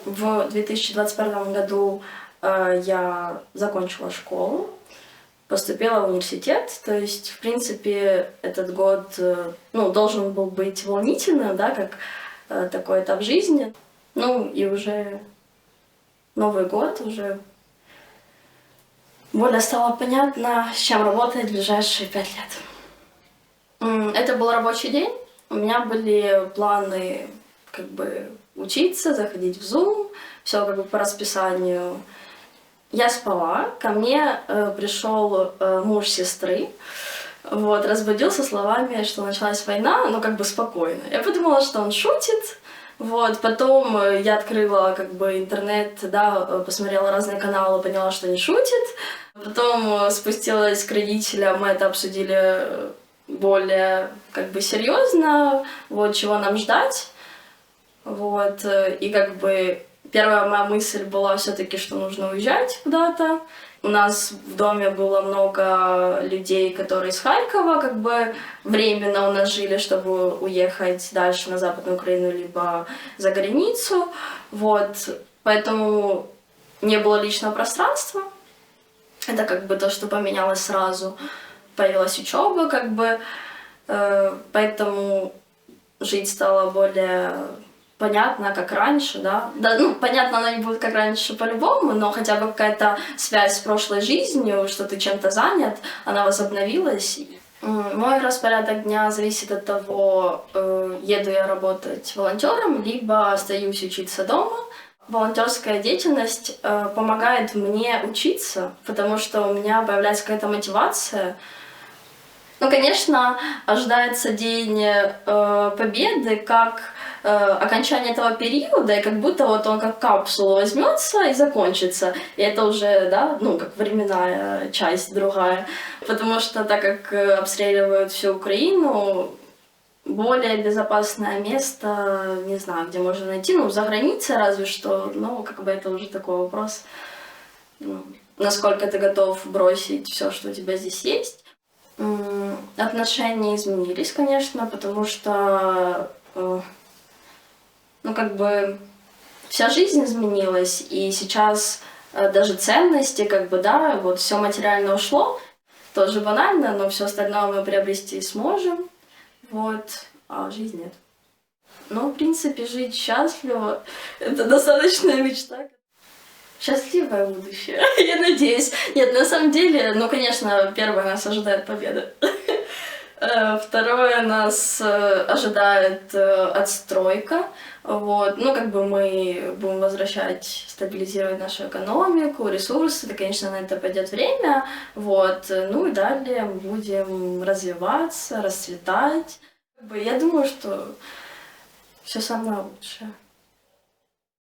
В 2021 году я закончила школу, поступила в университет. То есть, в принципе, этот год должен был быть волнительным, да, как такой этап жизни. Ну и уже Новый год, уже более стало понятно, с чем работать в ближайшие 5 лет. Это был рабочий день. У меня были планы учиться, заходить в Zoom, все по расписанию. Я спала, ко мне пришел муж сестры, разбудил со словами, что началась война, но спокойно. Я подумала, что он шутит. Потом я открыла интернет, да, посмотрела разные каналы, поняла, что не шутит. Потом спустилась к родителям, мы это обсудили более серьезно, чего нам ждать. И первая моя мысль была все-таки, что нужно уезжать куда-то. У нас в доме было много людей, которые из Харькова, временно у нас жили, чтобы уехать дальше на Западную Украину, либо за границу. Поэтому не было личного пространства. Это то, что поменялось сразу. Появилась учеба, поэтому жить стало более понятно, как раньше, да. Понятно, она не будет как раньше по-любому, но хотя бы какая-то связь с прошлой жизнью, что ты чем-то занят, она возобновилась. Мой распорядок дня зависит от того, еду я работать волонтером, либо остаюсь учиться дома. Волонтерская деятельность помогает мне учиться, потому что у меня появляется какая-то мотивация. Конечно, ожидается День Победы как окончание этого периода, и как будто он как капсула возьмется и закончится. И это уже, да, временная часть другая. Потому что так как обстреливают всю Украину, более безопасное место, не знаю, где можно найти, за границей разве что, это уже такой вопрос, насколько ты готов бросить все, что у тебя здесь есть. Отношения изменились, конечно, потому что, вся жизнь изменилась, и сейчас даже ценности, все материально ушло, тоже банально, но все остальное мы приобрести сможем, а жизнь нет. В принципе, жить счастливо — это достаточная мечта. Счастливое будущее, я надеюсь. Нет, на самом деле, конечно, первое нас ожидает победа. Второе нас ожидает отстройка. Мы будем возвращать, стабилизировать нашу экономику, ресурсы. Конечно, на это пойдет время. И далее мы будем развиваться, расцветать. Я думаю, что все самое лучшее.